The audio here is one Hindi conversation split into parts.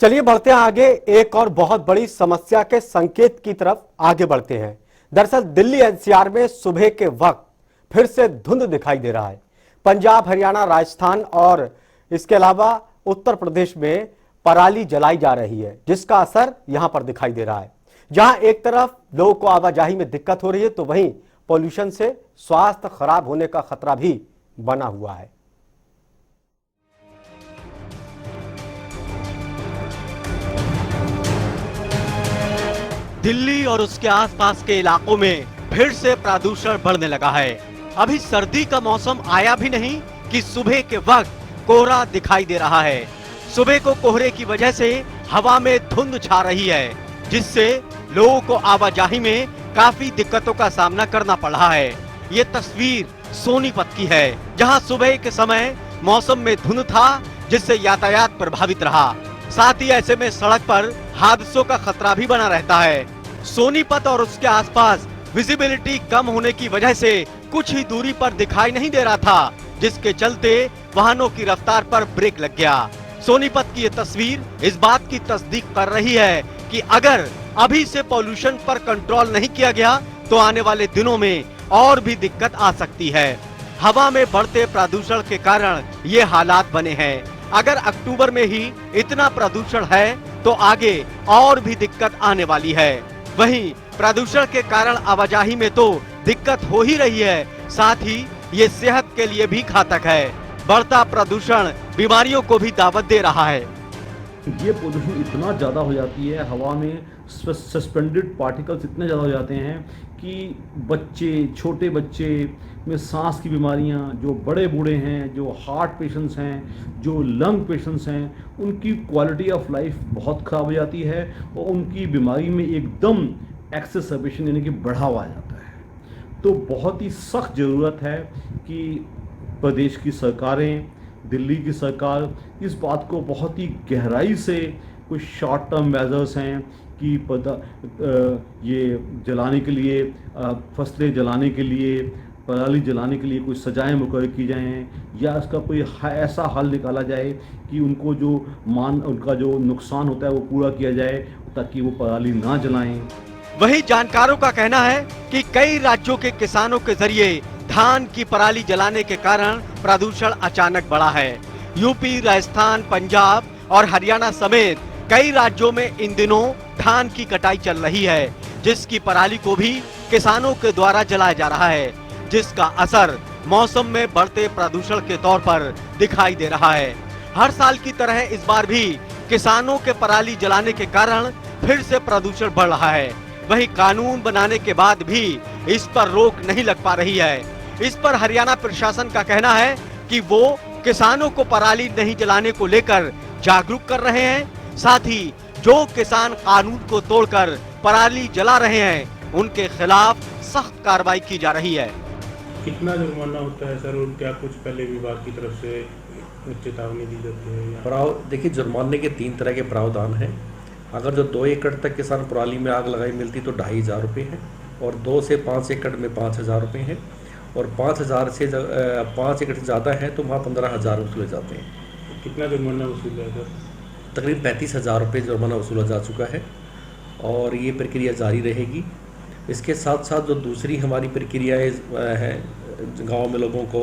चलिए बढ़ते हैं आगे, एक और बहुत बड़ी समस्या के संकेत की तरफ आगे बढ़ते हैं। दरअसल दिल्ली एनसीआर में सुबह के वक्त फिर से धुंध दिखाई दे रहा है। पंजाब, हरियाणा, राजस्थान और इसके अलावा उत्तर प्रदेश में पराली जलाई जा रही है, जिसका असर यहां पर दिखाई दे रहा है। जहां एक तरफ लोगों को आवाजाही में दिक्कत हो रही है, तो वहीं पॉल्यूशन से स्वास्थ्य खराब होने का खतरा भी बना हुआ है। दिल्ली और उसके आसपास के इलाकों में फिर से प्रदूषण बढ़ने लगा है। अभी सर्दी का मौसम आया भी नहीं कि सुबह के वक्त कोहरा दिखाई दे रहा है। सुबह को कोहरे की वजह से हवा में धुंध छा रही है, जिससे लोगों को आवाजाही में काफी दिक्कतों का सामना करना पड़ रहा है। ये तस्वीर सोनीपत की है, जहां सुबह के समय मौसम में धुंध था, जिससे यातायात प्रभावित रहा। साथ ही ऐसे में सड़क पर हादसों का खतरा भी बना रहता है। सोनीपत और उसके आसपास विजिबिलिटी कम होने की वजह से कुछ ही दूरी पर दिखाई नहीं दे रहा था, जिसके चलते वाहनों की रफ्तार पर ब्रेक लग गया। सोनीपत की ये तस्वीर इस बात की तस्दीक कर रही है कि अगर अभी से पॉल्यूशन पर कंट्रोल नहीं किया गया तो आने वाले दिनों में और भी दिक्कत आ सकती है। हवा में बढ़ते प्रदूषण के कारण ये हालात बने हैं। अगर अक्टूबर में ही इतना प्रदूषण है तो आगे और भी दिक्कत आने वाली है। वहीं प्रदूषण के कारण आवाजाही में तो दिक्कत हो ही रही है, साथ ही ये सेहत के लिए भी घातक है। बढ़ता प्रदूषण बीमारियों को भी दावत दे रहा है। ये पोल्यूशन इतना ज़्यादा हो जाती है, हवा में सस्पेंडेड पार्टिकल्स इतने ज़्यादा हो जाते हैं कि बच्चे, छोटे बच्चे में सांस की बीमारियां, जो बड़े बूढ़े हैं, जो हार्ट पेशेंट्स हैं, जो लंग पेशेंट्स हैं, उनकी क्वालिटी ऑफ लाइफ बहुत ख़राब हो जाती है और उनकी बीमारी में एकदम एक्सेसर्बेशन यानी कि बढ़ावा आ जाता है। तो बहुत ही सख्त ज़रूरत है कि प्रदेश की सरकारें, दिल्ली की सरकार इस बात को बहुत ही गहराई से, कुछ शॉर्ट टर्म मेजर्स हैं कि ये जलाने के लिए, फसलें जलाने के लिए, पराली जलाने के लिए कुछ सजाएं मुकर्रर की जाएं, या इसका कोई ऐसा हल निकाला जाए कि उनका जो नुकसान होता है वो पूरा किया जाए, ताकि वो पराली ना जलाएं। वहीं जानकारों का कहना है कि कई राज्यों के किसानों के जरिए धान की पराली जलाने के कारण प्रदूषण अचानक बढ़ा है। यूपी, राजस्थान, पंजाब और हरियाणा समेत कई राज्यों में इन दिनों धान की कटाई चल रही है, जिसकी पराली को भी किसानों के द्वारा जलाया जा रहा है, जिसका असर मौसम में बढ़ते प्रदूषण के तौर पर दिखाई दे रहा है। हर साल की तरह इस बार भी किसानों के पराली जलाने के कारण फिर से प्रदूषण बढ़ रहा है। वहीं कानून बनाने के बाद भी इस पर रोक नहीं लग पा रही है। इस पर हरियाणा प्रशासन का कहना है कि वो किसानों को पराली नहीं जलाने को लेकर जागरूक कर रहे हैं। साथ ही जो किसान कानून को तोड़कर पराली जला रहे हैं, उनके खिलाफ सख्त कार्रवाई की जा रही है। कितना जुर्माना होता है सर, और क्या कुछ पहले विभाग की तरफ से चेतावनी दी जाती है? देखिए, जुर्माने के 3 तरह के प्रावधान हैं। अगर जो 2 एकड़ तक किसान पराली में आग लगाई मिलती तो 2500 रुपये है, और 2 से 5 एकड़ में 5000 रुपये है, और 5000 से 5 एकड़ से ज़्यादा है तो वहाँ 15000 वसूले जाते हैं। कितना जुर्माना वसूला है सर? तकरीबन 35,000 रुपये जुर्माना वसूला जा चुका है और ये प्रक्रिया जारी रहेगी। इसके साथ साथ जो दूसरी हमारी प्रक्रियाएँ हैं, गाँव में लोगों को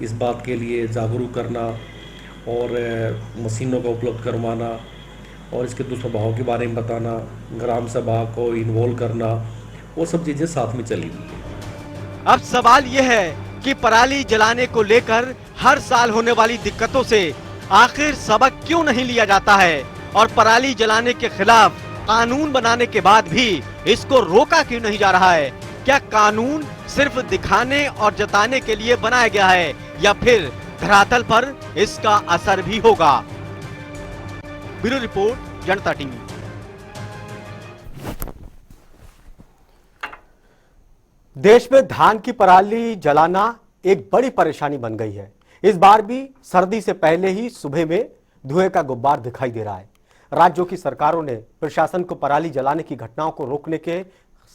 इस बात के लिए जागरूक करना और मशीनों का उपलब्ध करवाना और इसके दुष्प्रभाव के बारे में बताना, ग्राम सभा को इन्वॉल्व करना, वो सब चीज़ें साथ में चलेंगी। अब सवाल यह है कि पराली जलाने को लेकर हर साल होने वाली दिक्कतों से आखिर सबक क्यों नहीं लिया जाता है, और पराली जलाने के खिलाफ कानून बनाने के बाद भी इसको रोका क्यों नहीं जा रहा है? क्या कानून सिर्फ दिखाने और जताने के लिए बनाया गया है, या फिर धरातल पर इसका असर भी होगा? ब्यूरो रिपोर्ट, जनता टीवी। देश में धान की पराली जलाना एक बड़ी परेशानी बन गई है। इस बार भी सर्दी से पहले ही सुबह में धुएं का गुब्बार दिखाई दे रहा है। राज्यों की सरकारों ने प्रशासन को पराली जलाने की घटनाओं को रोकने के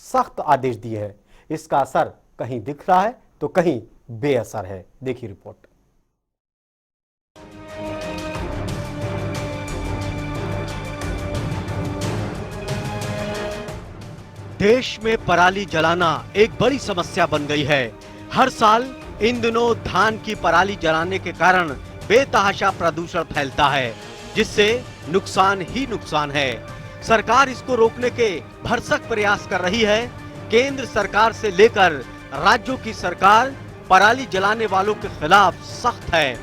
सख्त आदेश दिए हैं। इसका असर कहीं दिख रहा है तो कहीं बेअसर है। देखिए रिपोर्ट। देश में पराली जलाना एक बड़ी समस्या बन गई है। हर साल इन दिनों धान की पराली जलाने के कारण बेतहाशा प्रदूषण फैलता है, जिससे नुकसान ही नुकसान है। सरकार इसको रोकने के भरसक प्रयास कर रही है। केंद्र सरकार से लेकर राज्यों की सरकार पराली जलाने वालों के खिलाफ सख्त है।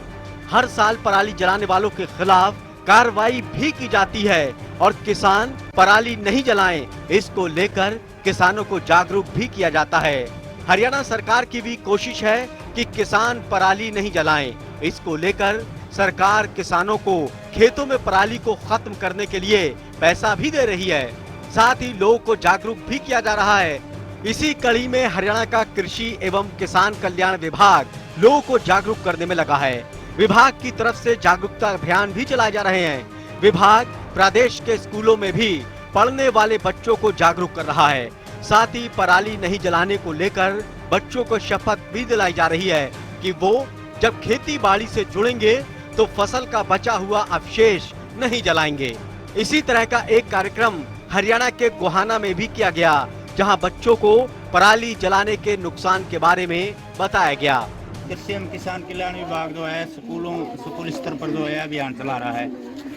हर साल पराली जलाने वालों के खिलाफ कार्रवाई भी की जाती है और किसान पराली नहीं जलाएं, इसको लेकर किसानों को जागरूक भी किया जाता है। हरियाणा सरकार की भी कोशिश है कि किसान पराली नहीं जलाएं। इसको लेकर सरकार किसानों को खेतों में पराली को खत्म करने के लिए पैसा भी दे रही है। साथ ही लोगों को जागरूक भी किया जा रहा है। इसी कड़ी में हरियाणा का कृषि एवं किसान कल्याण विभाग लोगों को जागरूक करने में लगा है। विभाग की तरफ से जागरूकता अभियान भी चलाए जा रहे हैं। विभाग प्रदेश के स्कूलों में भी पढ़ने वाले बच्चों को जागरूक कर रहा है। साथ ही पराली नहीं जलाने को लेकर बच्चों को शपथ भी दिलाई जा रही है कि वो जब खेती बाड़ी से जुड़ेंगे तो फसल का बचा हुआ अवशेष नहीं जलाएंगे। इसी तरह का एक कार्यक्रम हरियाणा के गोहाना में भी किया गया, जहां बच्चों को पराली जलाने के नुकसान के बारे में बताया गया। कृषि एवं किसान कल्याण विभाग जो है स्कूल स्तर पर जो है अभियान चला रहा है।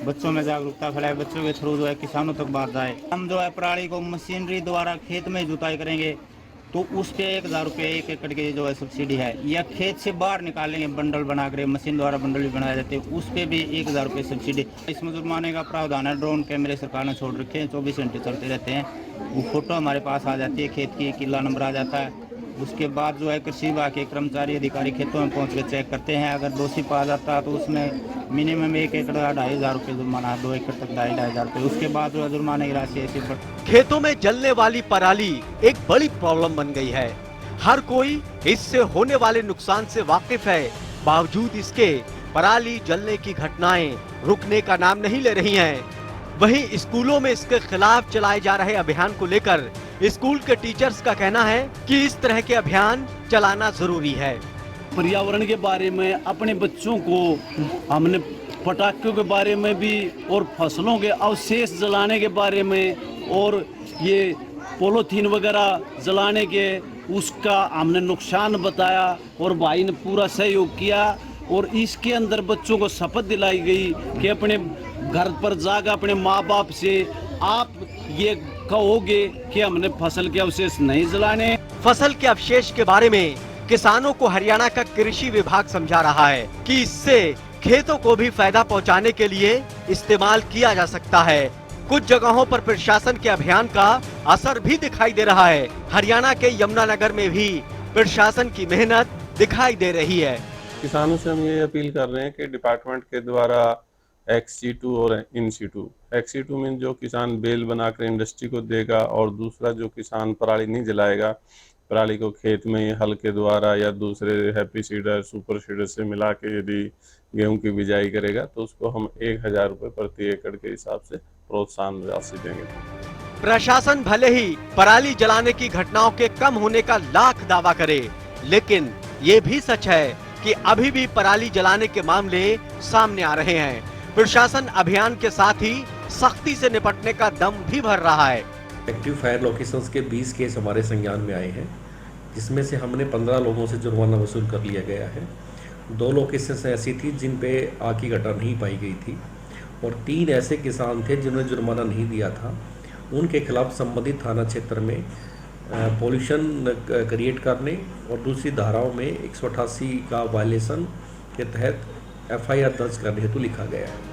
बच्चों में जागरूकता फैलाए, बच्चों के थ्रू जो है किसानों तक बात जाए। हम जो है पराली को मशीनरी द्वारा खेत में जुताई करेंगे तो उस पे 1000 रुपये 1 एकड़ की जो है सब्सिडी है, या खेत से बाहर निकालेंगे बंडल बनाकर, मशीन द्वारा बंडल भी बनाए जाते हैं, उस पे भी 1000 रुपये सब्सिडी। इसमें जुर्माने का प्रावधान है। ड्रोन कैमरे सरकार ने छोड़ रखे हैं, 24 घंटे चलते रहते हैं। वो फोटो हमारे पास आ जाती है, खेत की किला नंबर आ जाता है। उसके बाद जो है कृषि विभाग के कर्मचारी अधिकारी खेतों में पहुँच कर चेक करते हैं। अगर दोषी पाया जाता है तो उसमें मिनिमम 1 एकड़ 2500 रुपये जुर्माना, 2 एकड़ तक 2500 रुपये। उसके बाद जो है जुर्माने की राशि ऐसी खेतों में जलने वाली पराली एक बड़ी प्रॉब्लम बन गई है। हर कोई इससे होने वाले नुकसान से वाकिफ है। बावजूद इसके पराली जलने की घटनाएं रुकने का नाम नहीं ले रही हैं। वहीं स्कूलों में इसके खिलाफ चलाए जा रहे अभियान को लेकर स्कूल के टीचर्स का कहना है कि इस तरह के अभियान चलाना जरूरी है। पर्यावरण के बारे में अपने बच्चों को हमने पटाखों के बारे में भी और फसलों के अवशेष जलाने के बारे में और ये पॉलीथीन वगैरह जलाने के उसका हमने नुकसान बताया और भाई ने पूरा सहयोग किया। और इसके अंदर बच्चों को शपथ दिलाई गई कि अपने घर पर जाकर अपने माँ बाप से आप ये कहोगे कि हमने फसल के अवशेष नहीं जलाने। फसल के अवशेष के बारे में किसानों को हरियाणा का कृषि विभाग समझा रहा है कि इससे खेतों को भी फायदा पहुंचाने के लिए इस्तेमाल किया जा सकता है। कुछ जगहों पर प्रशासन के अभियान का असर भी दिखाई दे रहा है। हरियाणा के यमुनानगर में भी प्रशासन की मेहनत दिखाई दे रही है। किसानों से हम ये अपील कर रहे हैं कि डिपार्टमेंट के द्वारा XC2 और InC2 XC2 में जो किसान बेल बनाकर इंडस्ट्री को देगा और दूसरा जो किसान पराली नहीं जलाएगा, पराली को खेत में हल के द्वारा या दूसरे हैप्पी सीडर सुपर सीडर से मिला के यदि गेहूं की बिजाई करेगा तो उसको हम 1000 रुपये प्रति एकड़ के हिसाब से प्रोत्साहन राशि देंगे। प्रशासन भले ही पराली जलाने की घटनाओं के कम होने का लाख दावा करे, लेकिन ये भी सच है कि अभी भी पराली जलाने के मामले सामने आ रहे हैं। प्रशासन अभियान के साथ ही सख्ती से निपटने का दम भी भर रहा है। एक्टिव फायर लोकेशंस के 20 केस हमारे संज्ञान में आए हैं, जिसमें से हमने 15 लोगों से जुर्माना वसूल कर लिया गया है। 2 लोकेशंस ऐसी थी जिन पे आग की घटना नहीं पाई गई थी और 3 ऐसे किसान थे जिन्होंने जुर्माना नहीं दिया था। उनके खिलाफ संबंधित थाना क्षेत्र में पॉल्यूशन क्रिएट करने और दूसरी धाराओं में 188 का वायलेशन के तहत FIR दर्ज करने हेतु लिखा गया है।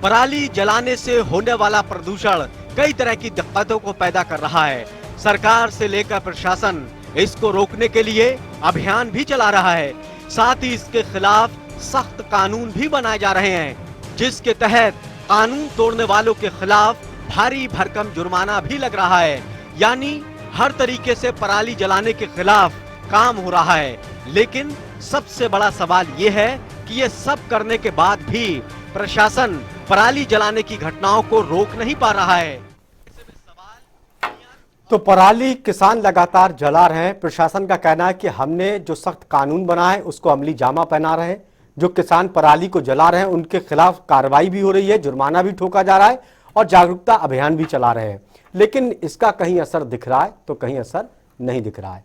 पराली जलाने से होने वाला प्रदूषण कई तरह की दिक्कतों को पैदा कर रहा है। सरकार से लेकर प्रशासन इसको रोकने के लिए अभियान भी चला रहा है। साथ ही इसके खिलाफ सख्त कानून भी बनाए जा रहे हैं, जिसके तहत कानून तोड़ने वालों के खिलाफ भारी भरकम जुर्माना भी लग रहा है। यानी हर तरीके से पराली जलाने के खिलाफ काम हो रहा है। लेकिन सबसे बड़ा सवाल ये है कि ये सब करने के बाद भी प्रशासन पराली जलाने की घटनाओं को रोक नहीं पा रहा है। तो पराली किसान लगातार जला रहे हैं। प्रशासन का कहना है कि हमने जो सख्त कानून बनाया है उसको अमली जामा पहना रहे हैं। जो किसान पराली को जला रहे हैं उनके खिलाफ कार्रवाई भी हो रही है, जुर्माना भी ठोका जा रहा है और जागरूकता अभियान भी चला रहे हैं। लेकिन इसका कहीं असर दिख रहा है तो कहीं असर नहीं दिख रहा है।